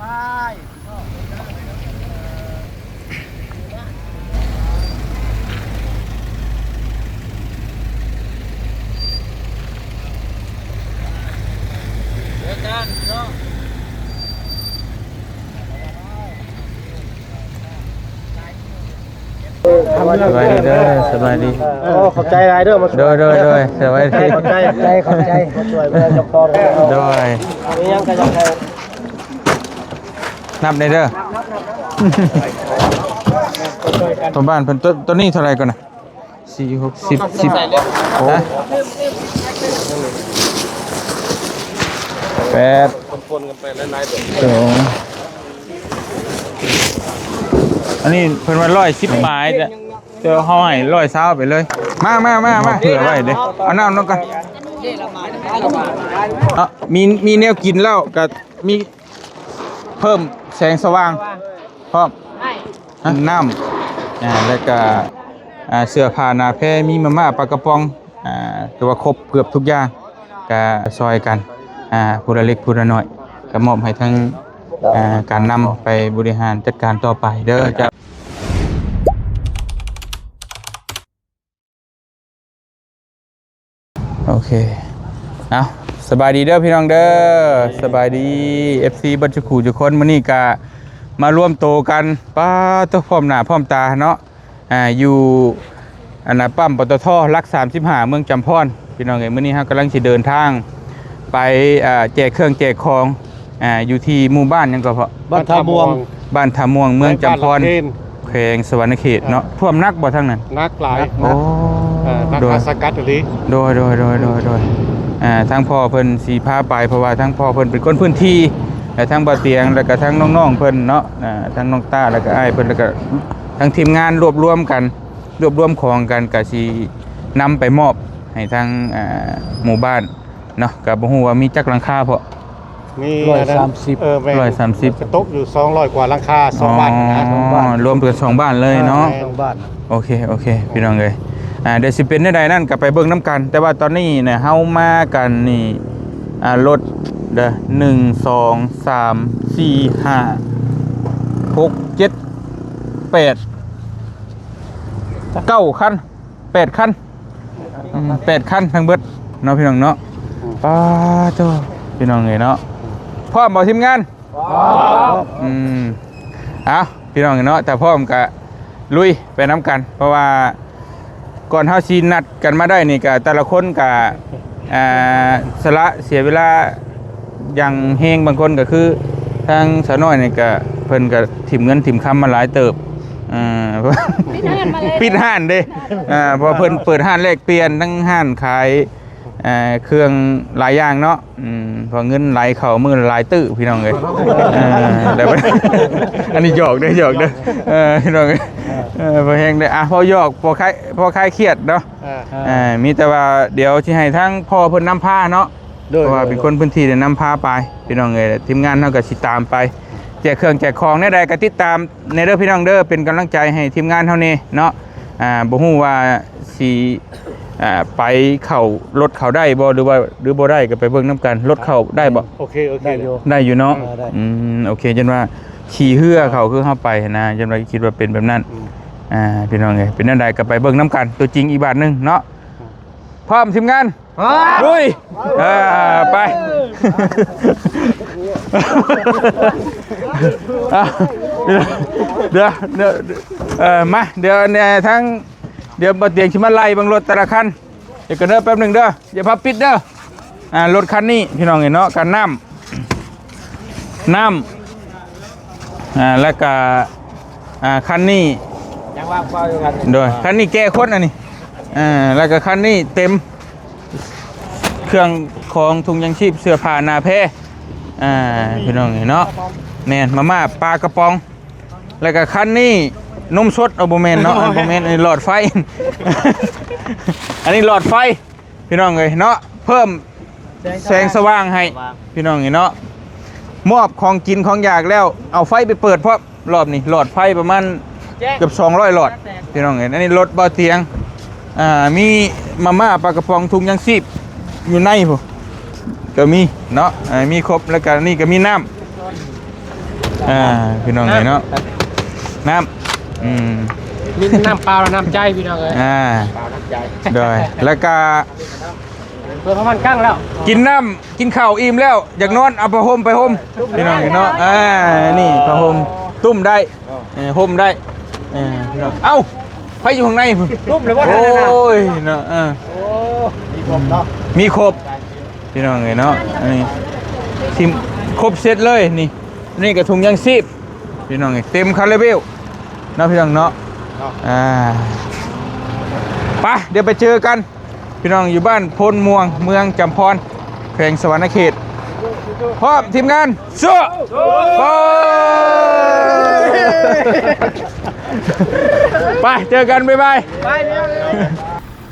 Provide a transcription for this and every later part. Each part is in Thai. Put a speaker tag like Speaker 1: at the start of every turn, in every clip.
Speaker 1: สบายดีเด้อสบายดี
Speaker 2: ขอบใจหลายเด้อมา
Speaker 1: โดยสบายดี
Speaker 2: ขอบใจมาช่วยเพื่อนกับพ่อ
Speaker 1: โดย
Speaker 2: นี่ยังก็ยัง
Speaker 1: นับได้เด้อตัวบ้านเพิ่นตัวนี้เท่าไหร่ก่อนน่ะ4 6 10 10โอ้8
Speaker 2: ปนกันไปหลายๆ
Speaker 1: 2อันนี้เพิ่นว่า110ไม้เดี๋ยวเฮาให้120ไปเลยมาเผื่อไว้เด้เอาน้ำลงก่อนมีแนวกินแล้วก็มีเพิ่มแสงสว่างพร้อมน้ำแล้วก็เสื้อผ้าหน้าแพรมีมาม่าปลากระป๋องถือว่าครบเกือบทุกอย่างก็ซอยกันผู้ละเล็กผู้ละน้อยก็มอบให้ทั้งการนำไปบริหารจัดการต่อไปเด้อจ้ะโอเคเอาสบายดีเด้อพี่น้องเด้อสบายดี FC บัญชคูทุกคนมื้อนี้ก็มาร่วมโตกันป้าตัวพร้อมหน้าพร้อมตาเนาะอยู่อันน่ะปั๊มปตทลัก35เมืองจำพรพี่น้องเอ้ยมื้อนี้เฮากำลังสิเดินทางไปแจกเครื่องแจกของอยู่ที่หมู่บ้านหยังก็เพาะ
Speaker 2: บ้านท่าม่วง
Speaker 1: เมืองจำพรแขวงสวรรณเขตเนาะท่วมนักบ่ทั้งนั้น
Speaker 2: นักหลาย
Speaker 1: โอ้
Speaker 2: นักสกัดอันนี้
Speaker 1: โดยทั้งพ่อเพิ่นสีพาไปเพราะว่าทั้งพ่อเพิ่นเป็นคนพื้นที่และทั้งบ่เตียงแล้วก็ทั้งน้องๆเพิ่นเนาะทั้งน้องต้าแล้วก็อ้ายเพิ่นแล้วก็ทั้งทีมงานรวบรวมของกันก็สินำไปมอบให้ทั้งหมู่บ้านเนาะก็บ่ฮู้ว่ามีจักหลังคาเพาะ
Speaker 2: มี130ตกอยู่200กว่าหลังคา2บ้านนะ
Speaker 1: 2บ้านรวมเป็น2บ้านเลยเนาะ2บ้านโอเคพี่น้องเอ้ยเดี๋ยวสิเป็นได้นั่นก็ไปเบิ่งน้ำกันแต่ว่าตอนนี้เนี่ยเฮามากันนี่รถเด้อ1 2 3 4 5 6 7 8 9คัน8คัน8คันทั้งเบิดเนาะพี่น้องเนาะป้าโตพี่น้องเอ้ยเนาะพร้อมบ่ทีมงานพร้อมพี่น้องเนาะแต่พร้อมก็ลุยไปน้ำกันเพราะว่าก่อนเฮาสินัดกันมาได้นี่ก็แต่ละคนก็สละเสียเวลาอย่างแฮงบางคนก็คือทางสาวน้อยนี่ก็เพิ่นก็ถิ่มเงินถิ่มคำมาหลายเติบปิดห้านเด้เพราะเพิ่นเปิดห้านแลกเปลี่ยนทั้งห้านขายเครื่องหลายอย่างเนาะพอเงินไหลเข้ามือหลายตื้อพี่น้องเอ้ยแต่อันนี้หยอกเด้อพี่น้องเอ้ยพอแฮงได้พอหยอกพอคลายเครียดเนาะมีแต่ว่าเดี๋ยวสิให้ทั้งพ่อเพิ่นนำพาเนาะเพราะว่าเป็นคนพื้นที่ได้นำพาไปพี่น้องเอ้ยทีมงานเฮาก็สิตามไปแจกเครื่องแจกของแน่ใดก็ติดตามในเด้อพี่น้องเด้อเป็นกำลังใจให้ทีมงานเฮานี่เนาะบ่ฮู้ว่าสิไปเข้ารถเข้าได้บ่หรือบ่ได้ก็ไปเบิ่งนำกันรถเข้าได้บ่
Speaker 2: โอเค
Speaker 1: ได้อยู่เนาะโอเคจนว่าขี่เหือเข้าคือเฮาไปนะจนว่าคิดว่าเป็นแบบนั้นพี่น้องเอ้ยเป็นจังไดก็ไปเบิ่งนำกันตัวจริงอีกบาทนึงเนาะพร้อมทีมงานลุยไปเดี๋ยวมาเดี๋ยวเนี่ยทั้งเดี๋ยวบ่เตียงสิมาไล่บางรถแต่ละคันเดี๋ยวก็เด้อแป๊บนึงเด้ออย่าพับปิดเด้อรถคันนี้พี่น้องเห็นเนาะกันน้ำแล้วก็คันนี้ยังว่าเฝ้าอยู่กันโดยคันนี้แก้คนอันนี้แล้วก็คันนี้เต็มเครื่องของถุงยังชีพเสื้อผ้าหน้าแพรพี่น้องเห็นเนาะแม่นมาม่าปลากระป๋องแล้วก็คันนี้นมสดโบเมนเนาะโบเมนหลอดไฟอันนี้หลอดไฟพี่น้องเลยเนาะเพิ่มแสงสว่างให้พี่น้องเนาะมอบของกินของอยากแล้วเอาไฟไปเปิดเพราะรอบนี้หลอดไฟประมาณเกือบ200หลอดพี่น้องเห็นอันนี้รถเบาเตียงมีมาม่าปลากระป๋องถุงยังชีพอยู่ในพวกก็มีเนาะมีครบแล้วก็นี่ก็มีน้ำ พี่น้องเลยเนาะน้ำ
Speaker 3: มีน้ำเปล่าและน้ำใจพี่น้องเลยเปล่าน้ำใจ
Speaker 1: โดยแล้วก็
Speaker 3: เพื่อพมันกั้งแล้ว
Speaker 1: กินน้ำกินข้าวอิ่มแล้วอยากนอนเอาผ้าห่มไปห่มพี่น้องเนาะนี่ผ้าห่มตุ้มได้ห่มได้พี่น้องเอ้าไปอยู่ข้างใน
Speaker 3: ตุ้มเลยว่า
Speaker 1: โอ้ยเนาะ
Speaker 2: มีครบเนาะ
Speaker 1: มีครบพี่น้องเลยเนาะนี่ทีมครบเซตเลยนี่กระทุงยังซีบพี่น้องเต็มคาราเบลเนาะพี่น้องเนาะไปเดี๋ยวไปเจอกันพี่น้องอยู่บ้านพลม่วงเมืองจำพรแขวงสวรรณเขตพร้อมทีมงานสู้ไปเจอกันบ๊ายบาย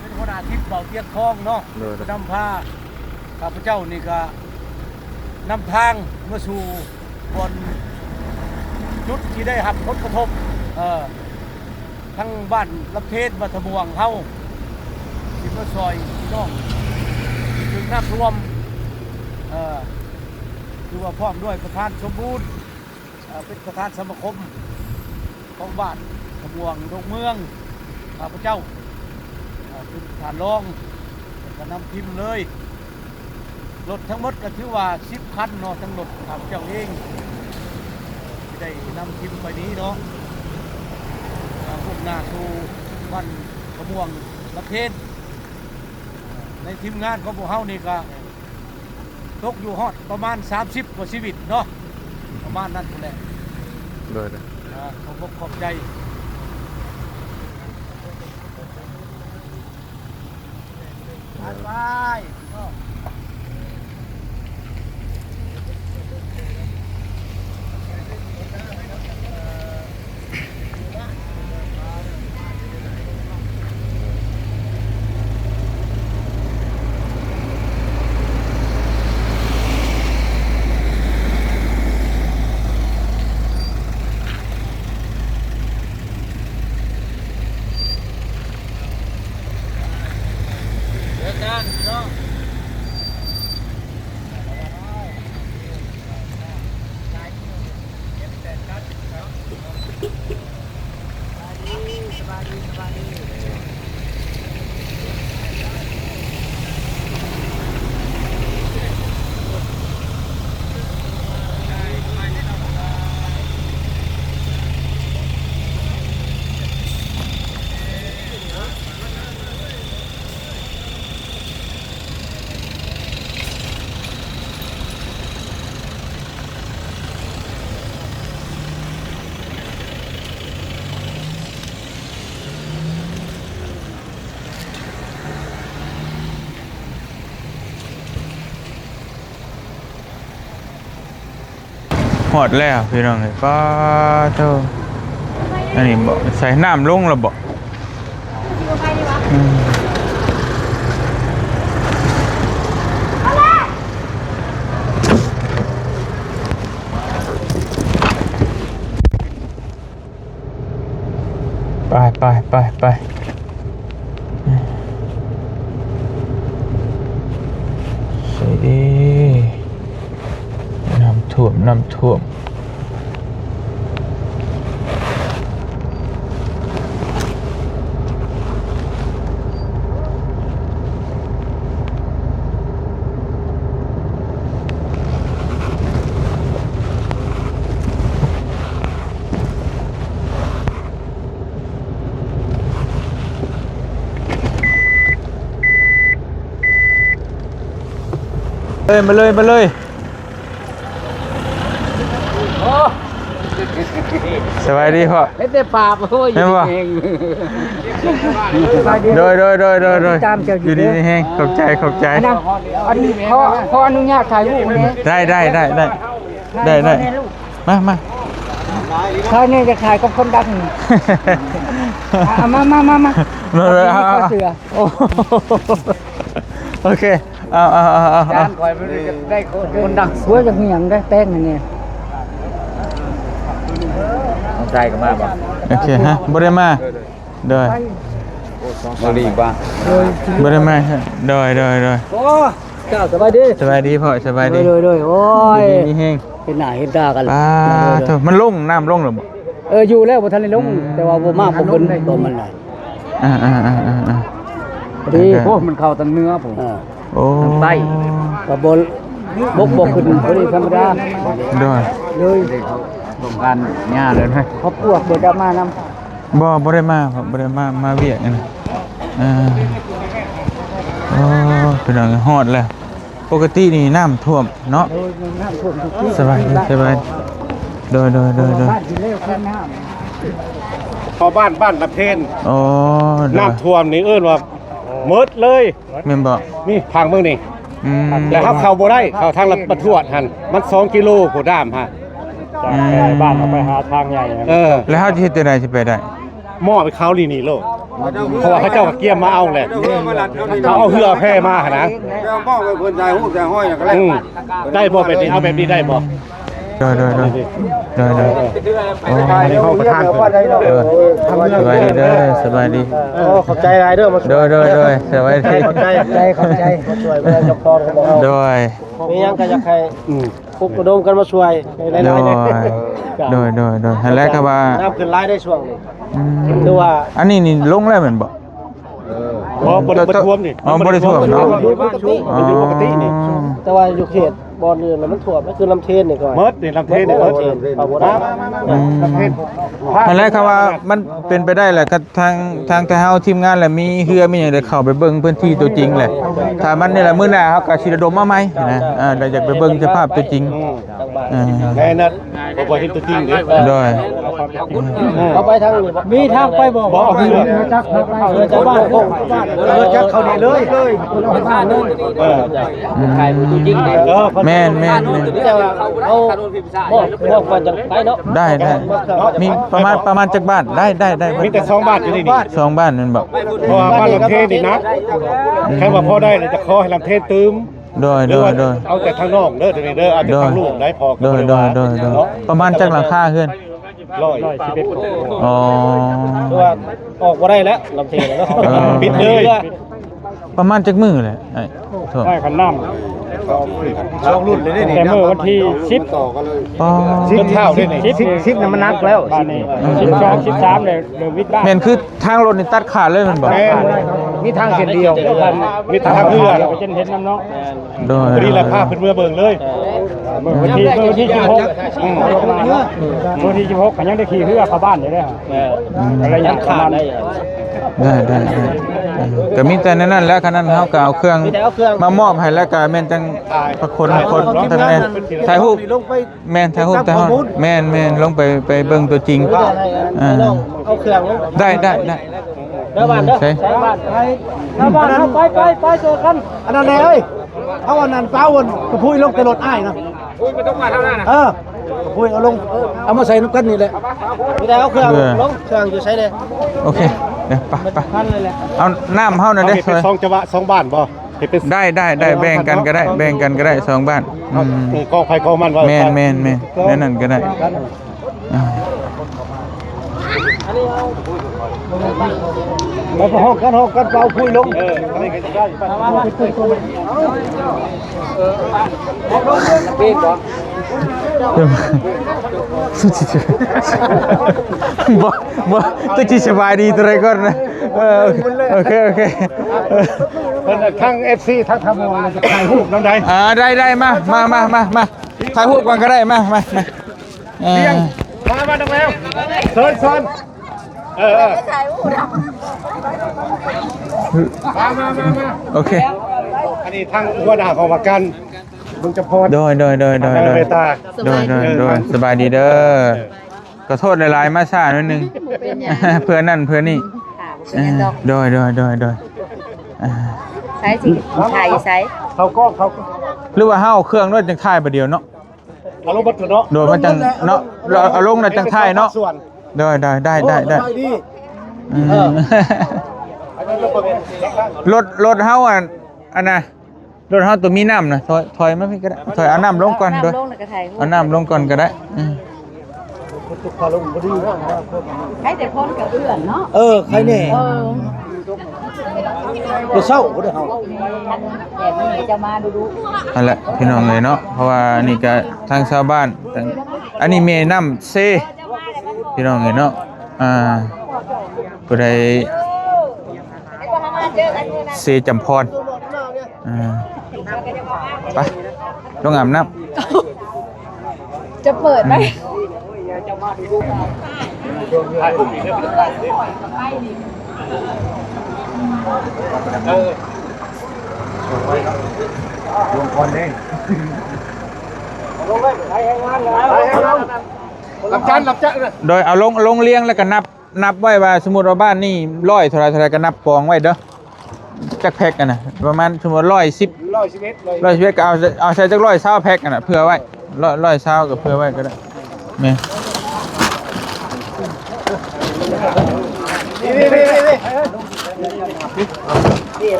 Speaker 3: เป็นคนอาทิตย์เบาเตียงทองเนาะนำพาข้าพเจ้านี่ก็นำทางมาสู่บนจุดที่ได้รับผลกระทบทั้งบ้านลำเพชรบัตรม่วงเฮาที่มาซอยพี่น้องถึงน้ำท่วมคือว่าพร้อมด้วยประธานสมบูรณ์เป็นประธานสมาคมของบ้านขบวงดงเมืองข้าพเจ้าเป็นฐานรองก็นำทีมเลยรถทั้งหมดก็ถือว่า10 คันเนาะทั้งรถข้าพเจ้าเองที่ได้นำทีมไปนี้เนาะพวกนาสู่บ้านขบวงประเทศในทีมงานของพวกเฮานี่ก็ตกอยู่ฮอดประมาณ30 กว่าชีวิตเนาะประมาณนั้นแหละขอบใจไป
Speaker 1: หอดแล้วพี่น้องเลยป้าเท่าอันนี้บอกใส่น้ำลงแล้วบอกไปใส่ดีน้ำท่วมมาเลยสบายดีพ่อ
Speaker 3: เล่นแต่ปราบโอ้ยอยู่เอง
Speaker 1: โดยอยู่ดีแห้งขอบใจ
Speaker 3: อันนี้ขออนุญาตถ่ายรูปนี้
Speaker 1: ได้มา
Speaker 3: ถ่ายนี่จะถ่ายกับคนดังมา
Speaker 1: โอเคเอา
Speaker 3: การคอยได้คนดังสวยจากเมียงได้แป้งอันนี้
Speaker 2: ใจกันมาบ่
Speaker 1: โอเคฮะบ่ได้มาโดย
Speaker 2: บ่ดีป่ะ
Speaker 1: บ่ได้มาโดย
Speaker 3: โอ้ เจ้าสบายดี
Speaker 1: สบายดีพ่อสบายดี
Speaker 3: ด้วยโอ้ย
Speaker 1: นี่แห้ง
Speaker 3: เห็นหน้าเห็นตากัน
Speaker 1: เถอะมันลงน้ำลงหรือบ่
Speaker 3: อยู่แล้วบ่ทันได้ลงแต่ว่าบ่มากบ่เบิ่นตัวมันน่ะ ดีโอ้มันเข้าทางเนื้อผม
Speaker 1: โอ้
Speaker 3: ไส้ก็บ่ขึ้นพอดีธรรมดา
Speaker 1: ด้วย
Speaker 3: เลยต้องการหญ้าเลยให้เขาปวกบ่จะมานำ
Speaker 1: บ่ได้มาครับบ่ได้มาเวียกนะโอ้เป็นจังฮอดแล้วปกตินี่น้ำท่วมเนาะ
Speaker 3: น้ำท่วมทุกที่
Speaker 1: สบายโดย
Speaker 3: บ้านที่แล้วขึ้นน้ำ
Speaker 2: พอบ้านลำเพน
Speaker 1: อ๋อ
Speaker 2: น้ำท่วมนี่เอิ้นว่าหมดเลย
Speaker 1: แม่นบ่
Speaker 2: นี่ทางเมืองนี่แล้วเข้าบ่ได้เข้าทางละประทวดหั่นมัน2กิโลโคด้ามฮะจากบ้านเอาไปหาทางใหญ่
Speaker 1: แล้วเฮาสิเฮ็ดจังได๋สิไปได้
Speaker 2: หม้อไปเขานี่โลกเพราะว่าเขาเจ้าก็เกี่ยมมาเอาแหละเขาเอาเหือแพร่มาหนะ
Speaker 4: หม้อไปเพิ่นใจฮู้ใจห้อยก็
Speaker 2: ได้บ่แบบนี้เอาแบบนี้ได้บ่
Speaker 1: โดยโอ้
Speaker 2: เขาประทาน
Speaker 1: สบายดีเด้อสบายดี
Speaker 2: ขอบใจหลายเด้อมา
Speaker 1: โดยสบายดี
Speaker 2: ขอบใจมาช่วยเวลาเจ้าของเขาบอกเอา
Speaker 1: โดย
Speaker 2: มียังก็อยากให้คุกกระดมกันมาช่วยหลายๆ
Speaker 1: โดยหั่นแหละก็ว่า
Speaker 2: น้ำขึ้นหลายได้ช่วงนี้คือว่า
Speaker 1: อันนี้นี่ลงแล้วแม่นบ่
Speaker 2: บ่ได้ท่วมนี่
Speaker 1: บ่ได้ท่วมเนาะ
Speaker 2: มันอยู่ปกตินี่
Speaker 5: แต่ว่าอยู่เขตบอนอื่นแล้วมันท่วมก็คือลำเทนนี่ก่อน
Speaker 2: เมิดนี่ลำเทนนี่เมิดเอาบ่ได้ลำเทน
Speaker 1: นั่นแหละครับว่ามันเป็นไปได้แหละก็ทางแต่เฮาทีมงานแหละมีเฮือมีหยังได้เข้าไปเบิ่งพื้นที่ตัวจริงแหละถ้ามันนี่แหละมื้อหน้าเฮาก็สิระดมมาใหม่นะเราอยากไปเบิ่งสภาพตัวจริง
Speaker 2: แน่นัดบ่เห็นตัวจริงเด้
Speaker 1: โดย
Speaker 5: เขาไปทางนี้มีทางไปบ่เรือจักเขาบ้านเรือจักเขานี่เลยบ้านเลยใครผู้จริง
Speaker 1: แม่น
Speaker 5: แต่ว่าเขาบอกก่อนจะไปเนาะ
Speaker 1: ได้มีประมาณจักบ้านได้
Speaker 2: มีแต่2บ้านอยู่นี่
Speaker 1: 2บ้านนั่นบ่
Speaker 2: เพราะว่าบ้านลำเทนนี่นะแค่ว่าพอได้จะขอให้ลำเทนตื้ม
Speaker 1: โดย
Speaker 2: เอาแต่ทางนอกเด้อเด้อเอาแต่ทางลูกได้พอ
Speaker 1: โดยประมาณจักหลังคาเฮือน
Speaker 2: 111
Speaker 1: อ๋อ
Speaker 5: ตัวออกบ่ได้แล้วลำเทนเนาะ
Speaker 2: ปิดเลย
Speaker 1: ประมาณจักมื้อแหละไอ้โทษ
Speaker 2: ได้คันน้ำช่องรุ่นเลยนี่แต่เมื่อวันที่10ต่อกันเลย10เท่าด้วยนี่10น่ะมันนักแล้ว12 13เลยเริ่มวิทย์บ้าน
Speaker 1: แม่นคือทางรถนี่ตัดขาดเลยมันบ่
Speaker 2: มีทางเส้นเดียวมีทางเรือไปจนเห็นน้ำเนาะ
Speaker 1: โดย
Speaker 2: พอดีละภาพเป็นเมื่อเบิ่งเลยวันที่16วันที่16ก็ยังได้ขี่เรือเข้าบ้านอยู่เด้ออะไรยังขาด
Speaker 1: ได้ก็มีแต่นั้นแล้วคันนั้นเฮาก็เอาเครื่องมามอบให้แล้วก็แม่นจังประคนทั้งแม่นถ่ายรูปแม่นถ่ายรูปแต่ฮอดแม่นลงไปเบิ่งตัวจริง
Speaker 5: เอาเครื่อง
Speaker 1: ได้
Speaker 5: เด้อบ้านเด้อใช้บ้านไปเจอกัน
Speaker 3: อันนั้นเอ้ยเอาอันนั้นเป้าวนกระพุ้ยลงแต่รถอ้ายนะ
Speaker 2: ไม่ต้องมาเท่านั้นนะ
Speaker 3: กระพุ้ยเอาลงเอามาใส่น้ำกันนี่แหละ
Speaker 5: ไม่ได้เอาเครื่องลงเครื่องอยู่ใช้เลย
Speaker 1: โอเคเดี๋ยวไปเอาน้ำเฮานั่นเด้
Speaker 2: เป็น2จังหวะ2บ้านบ่
Speaker 1: ได้แบ่งกันก็ได้2บ้าน
Speaker 2: กองไฟกองมันว่า
Speaker 1: แม่นนั่นก็ได้
Speaker 3: ไปห้องกันเป่าคุยลง
Speaker 1: บ่ตัวจีสบายดีตัวไรก่อนนะโอเค
Speaker 2: ทั้ง FC ทั้งทำงานจะถ่ายรูปน้ำใด
Speaker 1: ได้มาถ่ายรูปกันก็ได้มา
Speaker 2: เลี้ยงมาตรงแล้วเซินมา
Speaker 1: โอเค
Speaker 2: อันนี้ทางหัวหน้าของประกันมึงจะพอ
Speaker 1: โดยสบายดีเด้อขอโทษหลายๆมาช้านิดนึงเพื่อนนั่นเพื่อนนี่โดย
Speaker 6: ใช้สิถ่ายใช้
Speaker 2: เขาก็
Speaker 1: หรือว่าเฮาเครื่องด้วยจังถ่ายประเดียวเนาะ
Speaker 2: เอาลงบัดเนาะ
Speaker 1: โดยมันจังเนาะเอาลงน่ะจังถ่ายเนาะได้รถเฮาอันน่ะรถเฮาตัวมีน้ำนะถอยมาพี่ก็ได้ถอยเอาน้ำลงก่อนด้วยเอาน้ำลงก่อนก็ได้
Speaker 6: ใครแต่พ้นกับเพื่อนเนาะ
Speaker 3: ใครเนี่ย
Speaker 5: บ่เศร้าบ่ได้เฮา
Speaker 6: แบบนี้จะมาดู
Speaker 1: นั่นแหละพี่น้องเลยเนาะเพราะว่านี่ก็ทางชาวบ้านอันนี้แม่น้ำเซพี่น้องเลยเนาะผู้ใดเซจำพรไปลงอาบน้ำ
Speaker 6: จะเปิดไหม
Speaker 5: รับจาน
Speaker 1: โดยเอาลงเลี้ยงแล้วก็นับไว้ว่าสมมุติว่าบ้านนี่100เท่าไรก็นับกองไว้เด้อจักแพ็กกันนะประมาณสมมุติ111ก็เอาใส่จัก120แพ็กกันน่ะเผื่อไว้120ก็เผื่อไว้ก็ได้แม่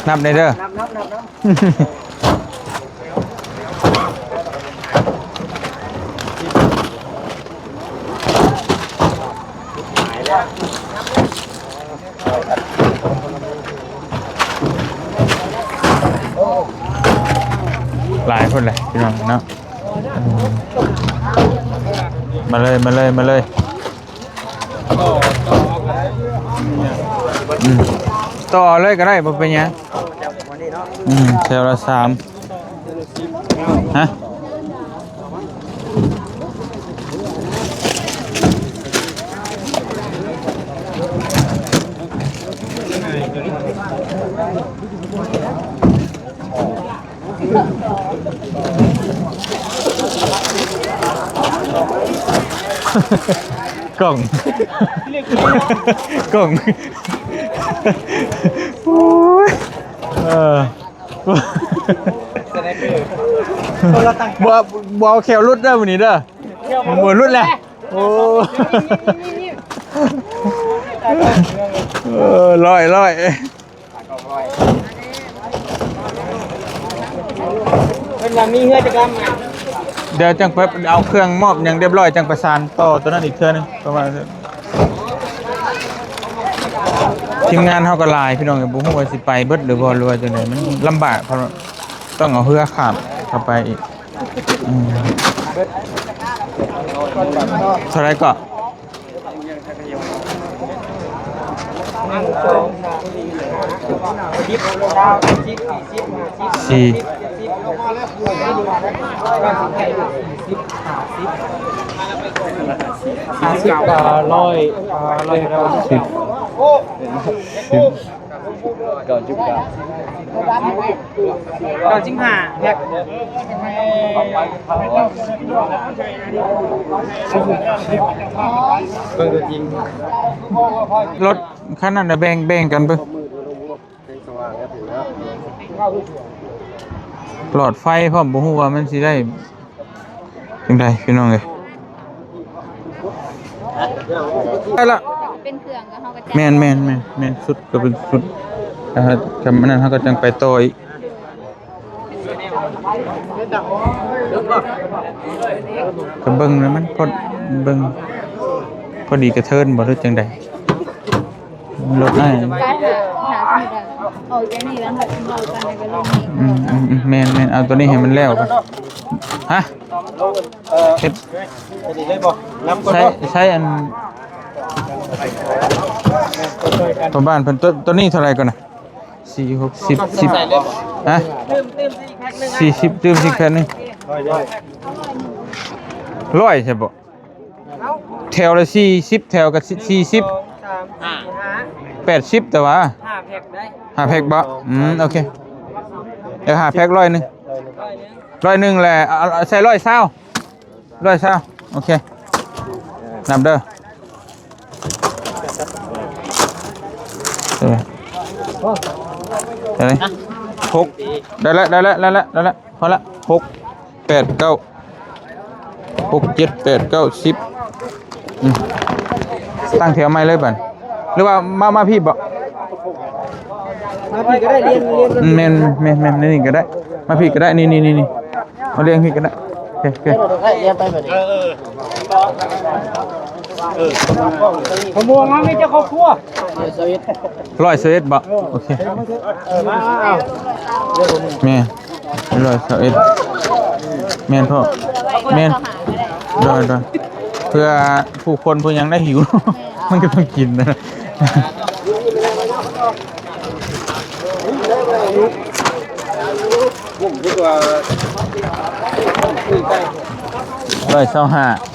Speaker 1: นับได้เด้อหลายคนเลยพี่น้องเนาะมาเลยต่อเลยก็ได้บ่เป็นหยังแถวละ3ฮะกล่องโอ้ยบ่เอาแขวรุดเด้อมื้อนี้เด้อบ่รุดแหละโอ้ร้อย
Speaker 2: เป็นว่ามีเฮือจักลำ
Speaker 1: เดี๋ยวจังไปเอาเครื่องมอบอย่างเรียบร้อยจังประสานต่อตัวนั้นอีกเทื่อนึงประมาณทีมงานเฮาก็หลายพี่น้องบ่ฮู้ว่าสิไปเบิดหรือบ่หรือว่าจังได๋มันลำบากเพราะต้องเอาเรือข้ามเข้าไปอีกเท่าไหร่ก็สี่
Speaker 2: แพ็ค
Speaker 1: รถคันนั้นน่ะแบ่งกันเบิ่งหลอดไฟพร้อมบ่ฮู้ว่ามันสิได้จังได๋พี่น้องเอ้ยได้ละ
Speaker 6: เป็นเครื่องก็เฮาก็จะ
Speaker 1: แม่นสุดก็เป็นสุดนะครับคำนั้นเฮาก็จังไปต่ออีกก็เบิ่งแล้วมันพอเบิ่งพอดีกระเทินบ่รู้จังได๋รถได้
Speaker 6: หาสมุดเอาแค่นี้แล้วแบบเรากันก็ลงนี่
Speaker 1: แม่นเอาตัวนี้ให้มันแล้วกันฮะเฮ็ดใช้อันตัวบ้านเพิ่นตัวนี้เท่าไหร่ก่อนน่ะ4 6 10ฮะ40ดื่มสิแค่นึง100ใช่บ่แถวละ40แถวก็40 80แต่ว่า5แพ็คได้5แพ็คบ่โอเคเดี๋ยว5แพ็ค100นึงแหละใส่120โอเคนับเด้อได้เลย6ได้แล้วพอละ6 8 9 6 7 8 9 10ตั้งแถวใหม่เลยบัดหรือว่ามาพี่บ่
Speaker 2: มาพี่ก็ได้เรียน
Speaker 1: แม่นนี่ก็ได้มาพี่ก็ได้นี่มาเรียงพี่ก็ได้ เคโอเค
Speaker 5: เรียนไปแบบนี้
Speaker 2: ขโมยมาไม่เจ้าครอบครัว
Speaker 1: 121บ่โอเค
Speaker 2: มาเอา
Speaker 1: แม่121แม่นพ่อแม่นได้เพื่อผู้คนผู้ยังได้หิว มันก็ต้องกินนะ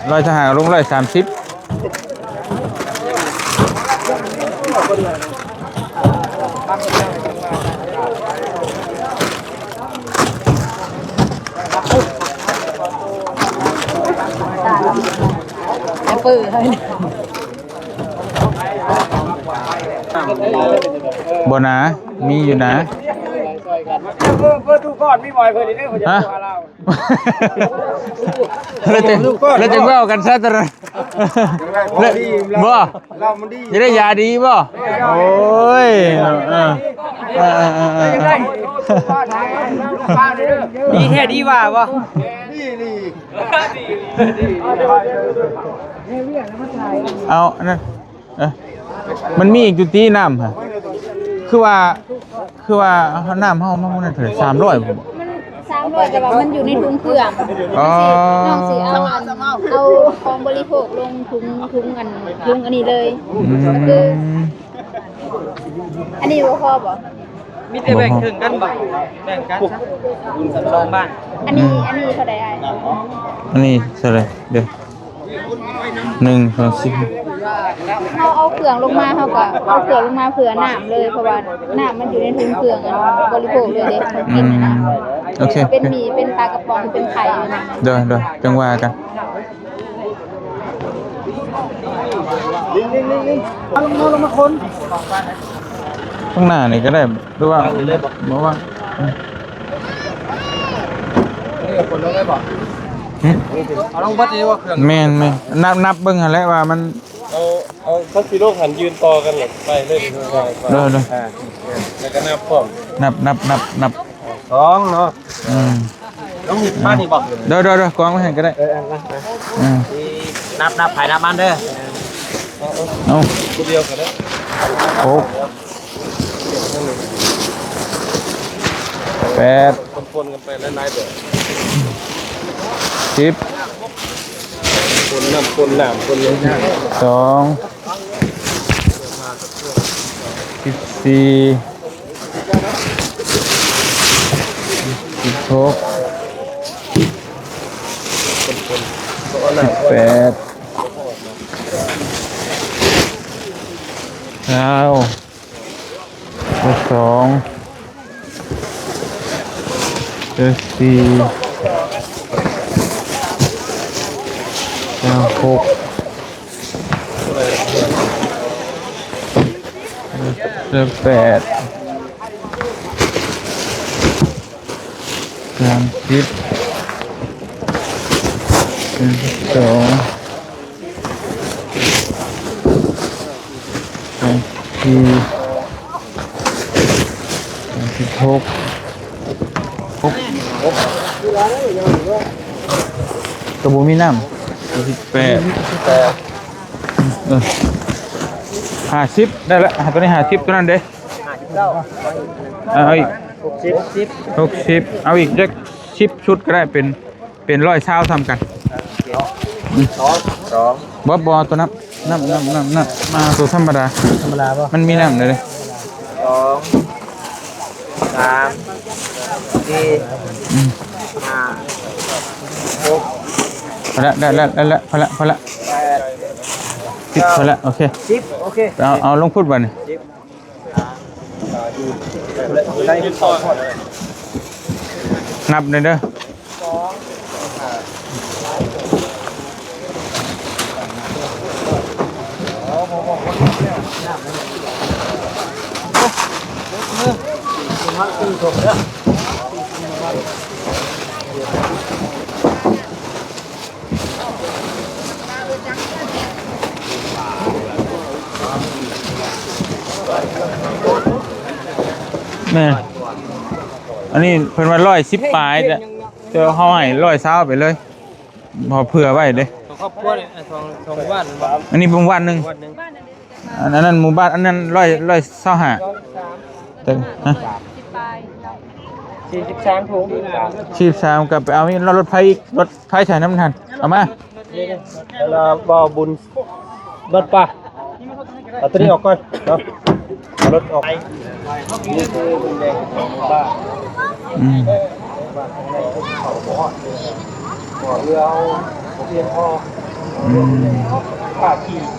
Speaker 1: 125ลง130
Speaker 6: ปื้อให้
Speaker 1: บ่นะมีอยู่นะ
Speaker 2: เพื่อทุกก้อนมีบ่อยเพื่อนนี่เด้อเขาจะ
Speaker 1: ฮะ
Speaker 2: มาเล่า
Speaker 1: แล้วจะเว้ากันซะตะระบ่
Speaker 4: เรามันดี
Speaker 1: จะได้ยาดีบ่โอ้ย
Speaker 2: ดีแค่ดีว่าบ่
Speaker 4: นี่
Speaker 1: เอาอันนั้นมันมีอีกจุดที่น้ำฮะคือว่าน้ำเฮามันนั่นเท่าไหร่300บ่
Speaker 6: มัน300แต่ว่ามันอยู่ในถุงเครื่อง
Speaker 1: อ๋อ
Speaker 6: น้องสิเอาของบริโภคลงถุงอันนี้เลยคืออันนี้บ่พอบ่
Speaker 2: มีแต่แบ่งถึงกันบ่แบ่งกันสองบ้าน
Speaker 6: อันนี้เท่าใดอ้าย
Speaker 1: อันนี้เท่าไหร่เดี๋ยว1 2 10
Speaker 6: เอาเครื่องลงมาเฮาก็เอาเครื่องลงมาเผื่อน้ำเลยเพราะว่าน้ำมันอยู่ในถุงเครื่องอันบริโภคเลยเด้กินนะ
Speaker 1: โอเค
Speaker 6: เป็นหมี่เป็นปลากระป๋องเป็นไข่นะ
Speaker 1: เดี๋ยวจังว่ากันข้างหน้านี่ก็ได้หรือว่าบอกว่า
Speaker 2: เอาลงบัดนี้ว่าเครื่อง
Speaker 1: แม่นนับเบิ่งหั่นแหละว่ามัน
Speaker 7: เอาคัสซิโลหันยืนต่อกันหลบไปเลย
Speaker 1: เด้อ
Speaker 7: แล้วก็นับพร้อม
Speaker 1: นับ
Speaker 7: สองเนาะ
Speaker 2: ต้องมีบ้านนี่บอก
Speaker 1: เด้อกองไว้ให้ก็ได้อืม
Speaker 2: นับภายน้ำมันเด้อ
Speaker 1: เอา
Speaker 7: ตัวเดียวกันนะ
Speaker 1: 6 8
Speaker 7: ปนๆกันไปแล้วนายแบบ
Speaker 1: 10
Speaker 7: คนน้ำคนหนามคนเลย
Speaker 1: 2 14 16 18 2 กระบุมีน้ำ18 50ได้ละตัวนี้50ตัวนั้นเด้เอาอีก60เอาอีกจัก10ชุดก็ได้เป็น100ชาวทำกัน2บ่ตัวน้ำมาตัวธรรมดาป่ะมันมีน้ำเลย2
Speaker 5: 3 4
Speaker 1: พอละได้แล้วพอละ10พอละโอเค
Speaker 5: 10โอเค
Speaker 1: เอาลงพูดบ่นี่นับเลยเด้อแม่อันนี้เพิ่นว่า110ปลายแต่เฮาให้120ไปเลย พอเผื่อไว้เด้
Speaker 7: ครอบครัวเนี่ยสองบ้าน
Speaker 1: อันนี้เป็นวันหนึงอันนั้นหมู่บ้านอันนั้น125แต่ฮะ
Speaker 2: 43ถุง
Speaker 1: 43กับไปเอานี่รถไฟอีกรถไฟใช้น้ำทันเอามา
Speaker 5: แล้วบ่บุญรถป่ะเอาตัวนี้ออกก่อนเนาะรถออก
Speaker 1: อืม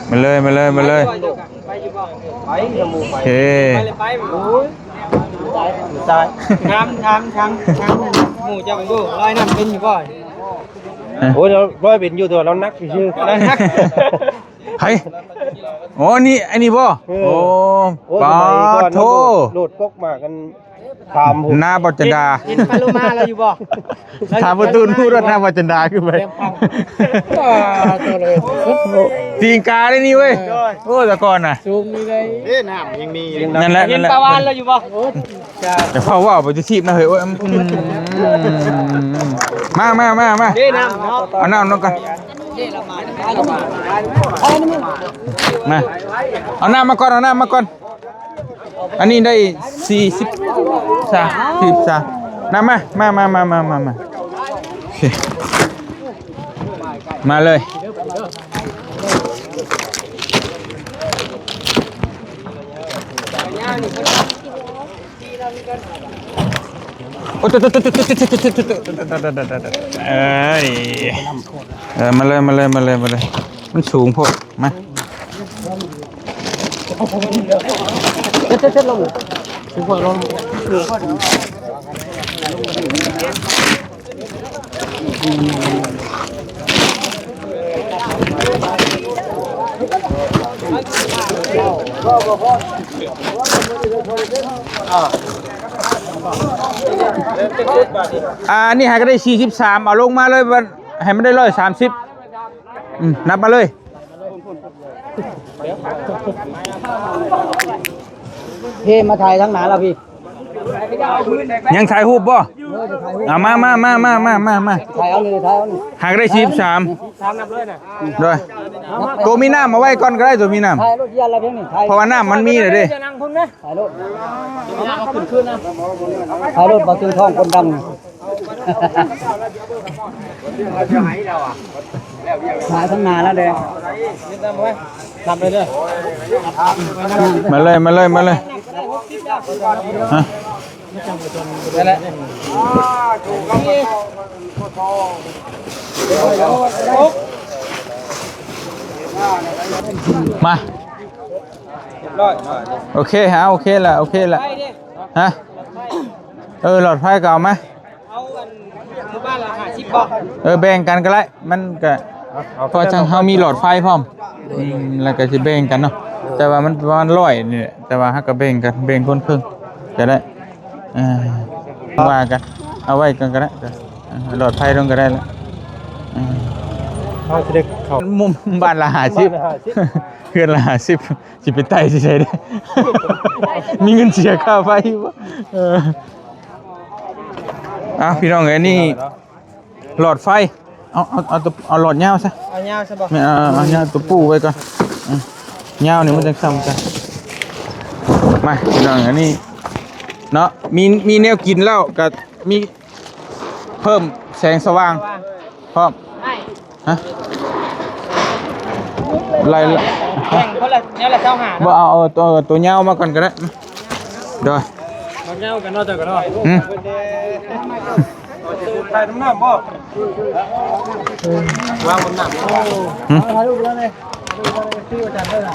Speaker 1: มาเลยโอเค
Speaker 5: ตาย
Speaker 2: ทางหมู่จะไปดูลอยน้ำเป็นอยู่บ่
Speaker 5: โอ้ยเราร้อยเป็นอยู่ตัวเรานักชื่อนัก
Speaker 1: เฮ้ยโอ้นี่ไอ้นี่บ่โอ้ปาโท
Speaker 5: โลดกกมากันถามผม
Speaker 1: หน้าบัจจดา
Speaker 2: กินปลาโลมาแล้วอยู่บ่
Speaker 1: ถามประตูพูดว่าหน้าบัจจดาขึ้นไป
Speaker 2: ตัวเลย
Speaker 1: ตีนกาได้นี่เว้ยโอ้แต่ก่อนน่ะ
Speaker 2: สูงนี่เลย
Speaker 1: นั่นแหละ
Speaker 2: กินปลาวานแล้วอยู่บ่
Speaker 1: แต่พ่อว่าไปจะชีพนะเฮ้ยโอ้ยมา
Speaker 2: นี่น้ำเนาะ
Speaker 1: เอาน้ำก่อนมาเอาน้ำมาก่อนอันนี้ได้43น้ำมาโอเคมาเลยโอ้ยมาเลยมันสูงพวกมานี่ให้ก็ได้43เอาลงมาเลยให้มันได้130นับมาเลย
Speaker 5: พี่มาถ่ายทั้งหนาแล้วพี่
Speaker 1: ยังถ่ายรูปบ่เอามา
Speaker 5: ถ่ายเอาเลยถ่ายเอาเลย
Speaker 1: หากได้43ด้วยตัวมีน้ำมาไว้ก่อนก็ได้ตัวมีน้
Speaker 5: ถ่ายรถยันอะไรเพียงนี่ถ่าย
Speaker 1: ำเพราะว่าน้ำมันมีเลยดิ
Speaker 5: ถ่ายรถถ่ายรถบางตัวทองคนดำถ่ายทั้งหนาแล้วแดงทำไปเลย
Speaker 1: มาเลยฮะมาโอเคฮะโอเคละฮะหลอดไฟเก่าไหม
Speaker 2: เอากันบ้านละ50บ่
Speaker 1: แบ่งกันก็ได้มันก็พอจังเฮามีหลอดไฟพร้อมแล้วก็สิแบ่งกันเนาะแต่ว่ามันประมาณ100นี่แหละแต่ว่าเฮาก็แบ่งกันแบ่งคนครึ่งจะได้ว่ากันเอาไว้กันก็ได้หลอดไฟลงก็ได้แล้วมุมบ้านละ50เพื่อนละ50สิไปไต่สิใช่ได้ มีเงินเสียค่าไฟบ่พี่น้องเอ้ยนี่หลอดไฟเอาหลอดยาวซะ
Speaker 2: เอายาวซะบ่
Speaker 1: ไม่เอายาวตัวปูไว้ก่อนยาวนี่มันจะซ้ำกันมาพี่น้องอันนี้เนาะมีแนวกินแล้วก็มีเพิ่มแสงสว่างพร้อมฮะไรละ
Speaker 2: แข่งเพราะละแนวละ25
Speaker 1: บ่เอาตัวยาวมาก่อนก็ได้เดี๋ยว
Speaker 2: เอาแนวกันเนาะเจ้าก็เนาะ
Speaker 5: ถ่ายน้ำน้ำบ่วางบนน้ำถ่ายรูปแล้วเลยที่อาจารย์ได้ล่ะ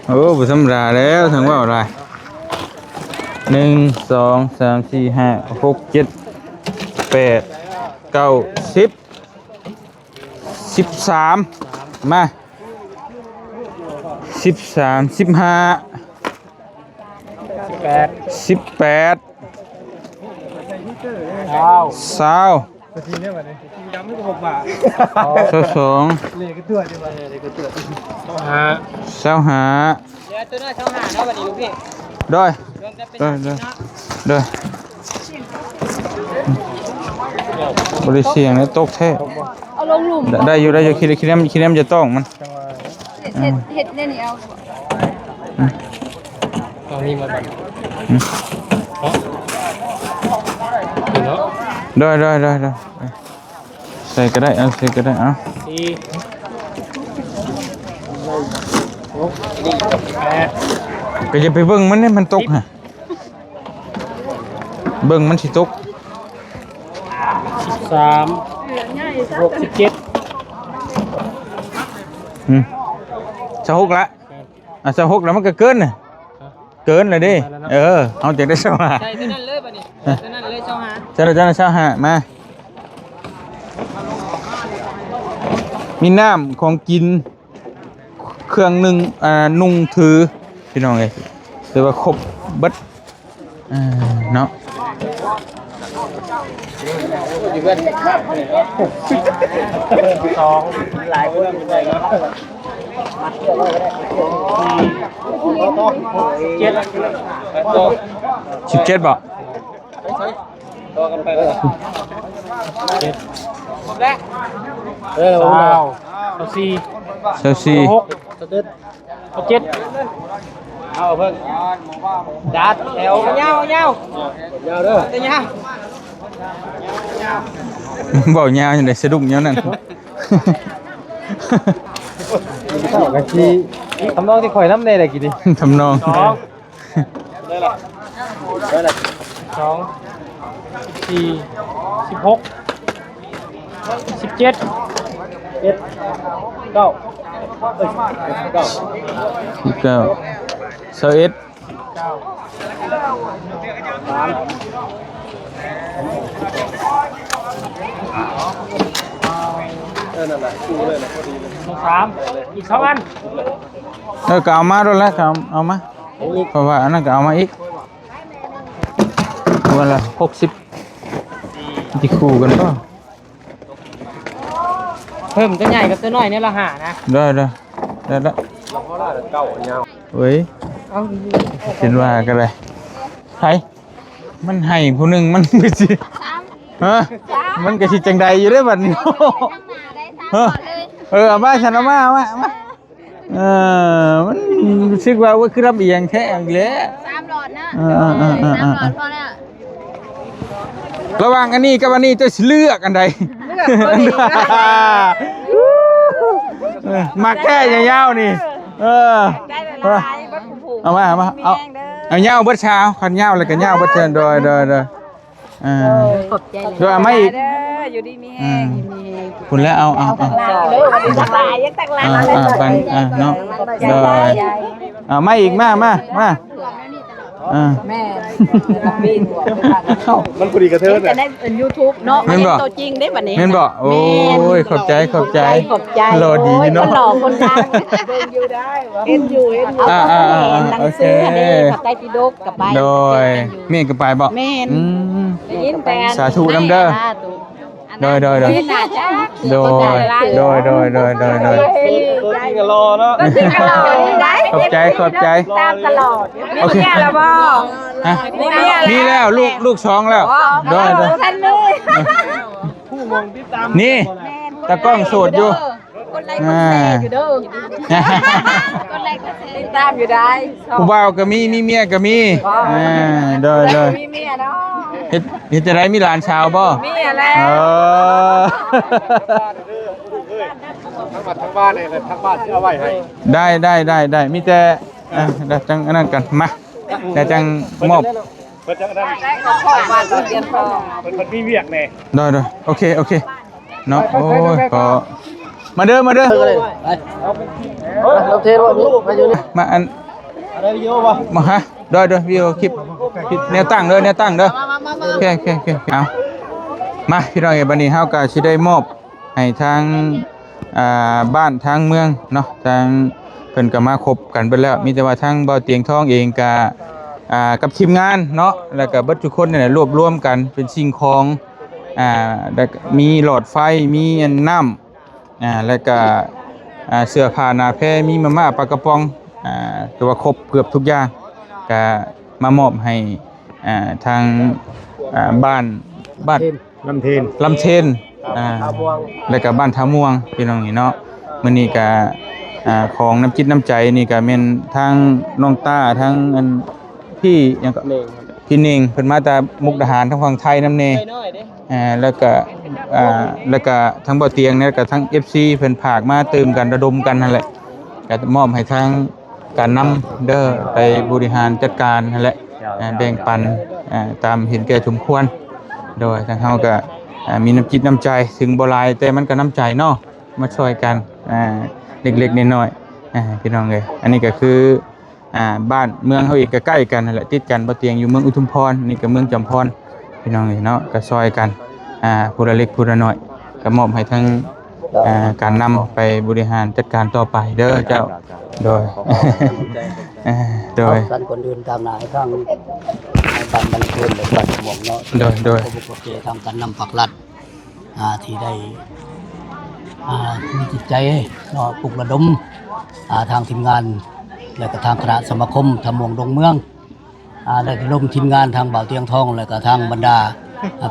Speaker 1: โอ้บุษราแล้วถึงว่าอะไร1 2 3 4 5 6 7 8 9 10 13มา13 15 18 ด้วย บริเสียงแล้วตกแท้
Speaker 6: เอาลงหลุม
Speaker 1: ได้อยู่คิดแนมจะต้องมัน
Speaker 6: เฮ็ดเนี่ยนี่เอา
Speaker 7: ตอนนี้มาแบบเนาะ
Speaker 1: ได้ใส่ก็ได้เอาใส่ก็ได้เอา
Speaker 7: สี่8
Speaker 1: ก็จะไปเบิ่งมันเนี่ยมันตกฮะเบิ่งมันสิตก
Speaker 2: 13 67
Speaker 1: 26ละ26แล้วมันก็เกินน่ะเกินเลยดิเอาจากได้เช้าหา
Speaker 5: ใช่ตัวนั้นเลยป่ะนี่ตัวนั้นเลยเจ้าหา
Speaker 1: เช้าหามามีน้ำของกินเครื่องหนึ่งนุ่งถือพี่น้องเอ้ยถือว่าครบเบิดเนาะ
Speaker 2: หลายคนอยู่ได้เนาะ
Speaker 1: 17บ่
Speaker 7: ต่อกันไปแล้ว
Speaker 1: 24
Speaker 7: เอาเพิ่ง
Speaker 5: ดัดแถวเงาเด้อ ตัวเงา
Speaker 1: บ่ยาวจังได๋สะดุ้งแนวนั้น
Speaker 2: กะทิทำนองที่ข่อยน้ำเนยได้กี่ดิ
Speaker 1: ทำนอง
Speaker 7: ได้ละ
Speaker 2: 2 4 16 17 9
Speaker 1: 21
Speaker 7: นั่นแหละคู่เลยนะพอดีเลย
Speaker 2: 3อีก2อัน
Speaker 1: ก็เอามาด้วยแล้วก็เอามาเพราะว่าอันนั้นก็เอามาอีกวันละ60ที่คู่กันป่ะ
Speaker 5: เพิ่มตัวใหญ่กับตัวน้อยเนี่ยละหานะ
Speaker 1: ได้ละ
Speaker 7: เราเพราะว่าเก่าเงา
Speaker 1: เว้ย
Speaker 5: เอา
Speaker 1: เห็นว่ากันเลยไผมันให้ผู้หนึ่งมันก็สิฮะมันก็สิจังใดอยู่เด้อบัดนี้ เอามาฉันเอามามันรู้สึกว่าคือรับเอียงแท้อังเลย
Speaker 6: 3หลอดนะ3หลอดพอแล้ว
Speaker 1: ระหว่างอันนี้กับอันนี้จะเลือกอันใดมาแค่ยาวๆนี่เอามาเอายาวเบิดเช้าคันยาวแล้วก็ยาวเบิดเช้าโดย
Speaker 6: ขอบใจเลย
Speaker 1: โดยเอามาอีก
Speaker 5: อยู่ดีมีแห้งมีแห้ง
Speaker 1: คุณแล้วเอา
Speaker 5: ตักลายยังตักลาย
Speaker 1: ปันเนาะโดยมาอีกมา
Speaker 5: แม่รับบินหัว
Speaker 7: มันพอดีกระเทิน
Speaker 5: จะได้เป็น YouTube เนาะไม่ตัวจริงได้บัดนี้
Speaker 1: เห็นบ่โอ้ยขอบใจ
Speaker 5: ขอบใจ
Speaker 1: รอดีเนาะ
Speaker 5: คนหล่อคนดังอยู่ได้เอ็นอยู่หนังสือนี่ขับไตปิฎกกับใบ
Speaker 1: โดยเมียนกับไปบ่
Speaker 5: แม่นได้ยินแต่
Speaker 1: สาธุนำเด้อโดย
Speaker 5: โดย
Speaker 1: ตัวจริง
Speaker 7: ก็รอเนาะ
Speaker 1: ขอบใจ
Speaker 5: ตามตลอด
Speaker 1: โอเคแล้วบ่มีแล้วลูกช้องแล้วโดย
Speaker 5: ท่านเลย
Speaker 1: นี่ตะกล้องโสดอยู่
Speaker 5: คนไลค์คนแชร์อยู่เด้อคนไลค์คนแชร์ติดตามอยู่ได้
Speaker 1: ผู้บ่าวก็มีเมียก็มีโดย
Speaker 5: มีเมียเนาะ
Speaker 1: เฮ็ดจะได้มีหลานชาวบ่
Speaker 5: มีอะไร
Speaker 7: ทั้งบ้านเลยทั้งบ้านที่เอาไว้ให้
Speaker 1: ได้มีแต่ได้จังอันนั้นกันมาแต่จังมอบ
Speaker 7: เพิ่นจะได้
Speaker 5: ได้ขอบ้านเรียนพ่อ
Speaker 7: เพิ่นมีเวียกแน่
Speaker 1: ได้โอเคเนาะโอ้ยก็มาเด้อ
Speaker 2: เราเทว่ามีมาอยู่นี่
Speaker 1: มาอัน
Speaker 2: อะไรวิดีโอป่ะ
Speaker 1: มาฮะได้วิดีโอคลิปแนวตั้งเด้อโอเคเอามาพี่น้องบัดนี้เฮาก็สิได้มอบให้ทางบ้านทางเมืองเนาะทางเพิ่นก็มาครบกันไปแล้วมีแต่ว่าทางเบาเตียงทองเองก็กับทีมงานเนาะแล้วก็เบิดทุกคนนี่แหละรวบรวมกันเป็นสิ่งของแล้วมีหลอดไฟมีน้ำแล้วก็เสื้อผ้าหน้าแพรมีมาม่าปลากระป๋องถือว่าครบเกือบทุกอย่างก็มามอบให้ทางบ้าน
Speaker 5: ลำเทน
Speaker 1: ลำเชนแล้วก็บ้านท่าม่วงพี่น้องนี่เนาะมื้อนี้ก็ของน้ำจิตน้ำใจนี่ก็แม่นทางน้องต้าทางอันพี่หยังก็พี่เน่งเพิ่นมาจากมุกดาหารทางฝั่งไทยนำแน่แล้วก็ทั้งบ่อเตียงเนี่ยก็ทั้ง FC เพิ่นฝากมาเติมกันระดมกันนั่นแหละก็มอบให้ทางการนำเด้อไปบริหารจัดการนั่นแหละแบ่งปันตามเห็นแก่สมควรโดยทางเฮาก็มีน้ำจิตน้ำใจถึงบ่หลายแต่มันก็น้ำใจเนาะมาช่วยกันเล็กๆน้อยๆพี่น้องเอ้ยอันนี้ก็คือบ้านเมืองเฮาอีกก็ใกล้กันนั่นแหละติดกันบ่เตียงอยู่เมืองอุทุมพรนี่ก็เมืองจำพรพี่น้องเอ้ยเนาะก็ช่วยกันผู้ละเล็กผู้ละน้อยก็มอบให้ทั้งการนำไปบริหารจัดการต่อไปเด้อเจ้าโดย
Speaker 5: ท่านคนอื่นตามหน้าทางบ้านบันเทิงและบ้านหม่อมเนาะโดยผู้เกี่ยวทางการนำฝักรัดที่ได้มีจิตใจเนาะปลุกระดมทางทีมงานและก็ทางคณะสมาคมทำวงดงเมืองได้ระดมทีมงานทางบ่าวเตียงทองและก็ทางบรรดา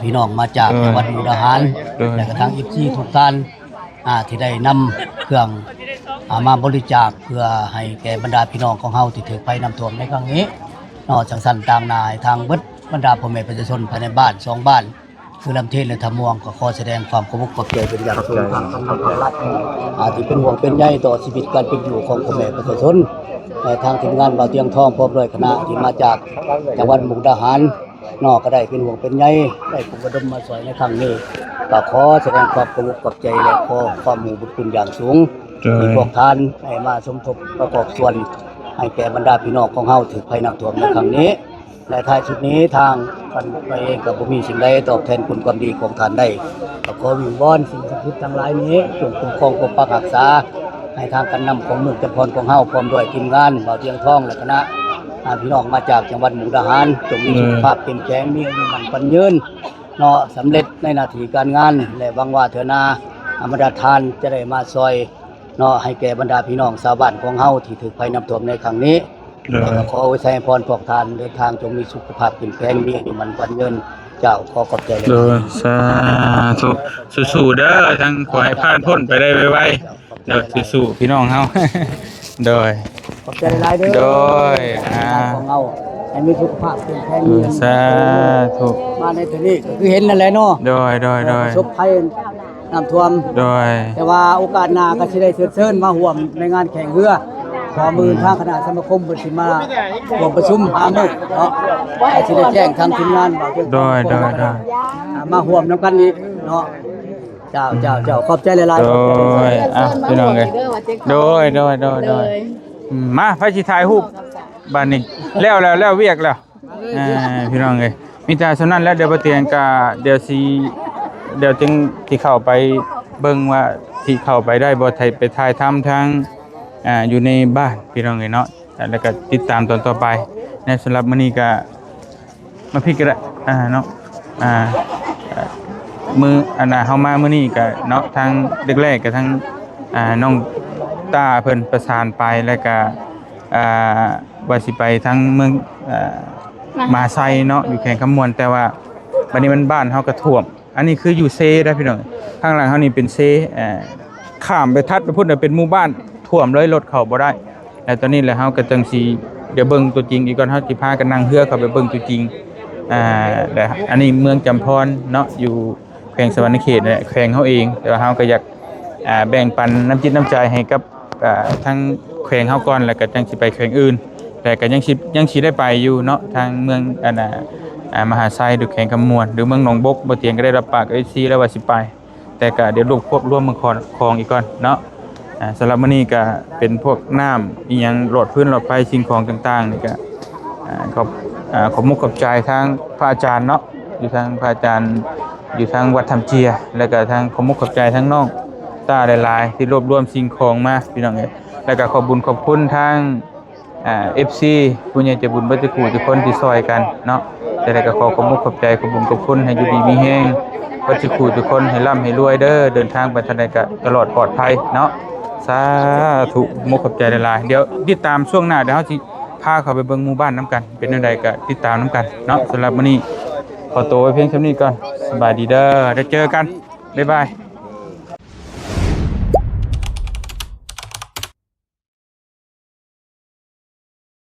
Speaker 5: พี่น้องมาจากจังหวัดมุกดาหารและก็ทางFCทุกท่านที่ได้นำเครื่องมาบริจาคเพื่อให้แก่บรรดาพี่น้องของเฮาที่ถูกภัยน้ำท่วมในครั้งนี้นอกจากสั่นต่างนายทางเบิดบรรดาพ่อแม่ประชาชนภายในบ้าน2บ้านคือลำเทนและทำม่วงก็ขอแสดงความเคารพขอบใจเป็นอย่างสูงทางสำนักงานรัฐที่เป็นห่วงเป็นใยต่อชีวิตการเป็นอยู่ของพ่อแม่ประชาชนในทางทีมงานบ่าวเตียงทองพร้อมด้วยคณะที่มาจากจังหวัดมุกดาหารนอกก็ได้เป็นห่วงเป็นใยได้ปลุกระดมมาช่วยในครั้งนี้ก็ขอแสดงความเคารพขอบใจและขอความมีบุญคุณอย่างสูงที่พวกท่านให้มาสมทบประกอบส่วนให้แก่บรรดาพี่น้องของเฮาถูกภัยน้ำท่วมในครั้งนี้และท้ายสุดนี้ทางท่านไปเองก็บ่มีสิ่งใดตอบแทนคุณความดีของท่านได้ก็ขอวิงวอนสิ่งศักดิ์สิทธิ์ทั้งหลายนี้จงคุ้มครองปกปักรักษาให้ทางการนำของเมืองจำพรของเฮาพร้อมด้วยทีมงานบ่าวเตียงทองและคณะพี่น้องมาจากจังหวัดมุกดาหารจงมีสุขภาพเข้มแข็งมีอายุมั่นขวัญยืนเนาะสำเร็จในหน้าที่การงานและหวังว่าเถิดหน้าบรรดาทานจะได้มาซอยเนาะให้แก่บรรดาพี่น้องชาวบ้านของเฮาที่ถูกภัยน้ำท่วมในครั้งนี้ขออวยพรพวกท่านเดินทางจงมีสุขภาพเข้มแข็งมีอายุมั่นขวัญยืนเจ้าขอขอบใจเลย
Speaker 1: สาธุสู้ๆเด้อทั้งขอให้ผ่านพ้นไปได้ไวๆเด้อสู้ๆพี่น้องเฮา โดย
Speaker 5: ขอบใจหลายเด้อโดยของเฮาให้มีสุขภาพเข้มแข็ง
Speaker 1: สาธุ
Speaker 5: มาในที่นี้ก็คือเห็นนั่นแหละเนาะ
Speaker 1: โดย
Speaker 5: ประสบภัยน้ำท่วม
Speaker 1: โดย
Speaker 5: แต่ว่าโอกาสหน้าก็สิได้เชิญมาร่วมในงานแข่งเรือขอมือทางคณะสมาคมเพิ่นสิมาร่วมประชุมหามื้อเนาะสิได้แจ้งทางทีมงานบ่าวเตียงทอง
Speaker 1: โดย
Speaker 5: มาร่วมนำกันอีกเนาะเจ้าขอบใจหลาย
Speaker 1: ๆโดยพี่น้องเอ้ยโดยมาไผสิถ่ายรูปบัดนี้แล้วเวียกแล้วพี่น้องเอ้ยมีแต่ฉะนั้นแล้วเดี๋ยวบ่เตียงก็เดี๋ยวจึงสิเข้าไปเบิ่งว่าสิเข้าไปได้บ่ไปถ่ายทำทางอยู่ในบ้านพี่น้องเนาะแล้วก็ติดตามตอนต่อไปในสำหรับมื้อนี้ก็มาพี่ก็ได้เนาะมื้อเฮามามื้อนี้ก็เนาะทางแรกๆก็ทางน้องตาเพิ่นประสานไปแล้วก็ว่าสิไปทางเมืองมาไซเนาะอยู่แข่งคำมวนแต่ว่าบัดนี้มันบ้านเฮาก็ท่วมอันนี้คืออยู่เซได้พี่น้องข้างหลังเฮานี่เป็นเซข้ามไปทัดไปพุ่นเป็นหมู่บ้านท่วมเลยรถเข้าบ่ได้แล้วตอนนี้แหละเฮาก็จังสิเดี๋ยวเบิ่งตัวจริงอีกก่อนเฮาสิพากันนั่งเรือเข้าไปเบิ่งตัวจริงแต่อันนี้เมืองจำพรเนาะอยู่แขวงสวรรณเขตเนี่ยแขวงเฮาเองแต่ว่าเฮาก็อยากแบ่งปันน้ำจิตน้ำใจให้กับทั้งแขวงเฮาก่อนแล้วก็จังสิไปแขวงอื่นแต่ก็ยังสิได้ไปอยู่เนาะทางเมืองมหาไซหรือแขวงคำมวนหรือเมืองหนองบกบ่เตียงก็ได้รับปากFCแล้วว่าสิไปแต่ก็เดี๋ยวควบรวมเมืองคลองอีกก่อนเนาะสำหรับมื้อนี้ก็เป็นพวกน้ำอีหยังหลอดพื้นหลอดไฟสิ่งของต่างๆนี่ก็ขอบมุกขอบใจทางพระอาจารย์เนาะอยู่ทางพระอาจารย์อยู่ทางวัดธรรมเจียแล้วก็ทางขอบมุกขอบใจทั้งน้องตาหลายๆที่รวบรวมสิ่งของมาพี่น้องเอ้ยแล้วก็ขอบคุณทางFC ผู้ใหญ่ใจบุญบ่ทุกคนที่ซอยกันเนาะแต่ได้ก็ขอบมุกขอบใจขอบคุณให้อยู่ดีมีแฮงบ่ทุกคนให้ร่ำให้รวยเด้อเดินทางไปทางใดก็ตลอดปลอดภัยเนาะสาธุมุกขอบใจหลายๆเดี๋ยวติดตามช่วงหน้าเดี๋ยวเฮาสิพาเข้าไปเบิ่งหมู่บ้านนํกันเป็นจังไดก็ติดตามนํกันเนาะสำหรับมื้อนี้ขอตัวไว้เพียงเท่านี้ก่อนส สบายดีเด้อเดี๋ยวเจอกันบ๊ายบาย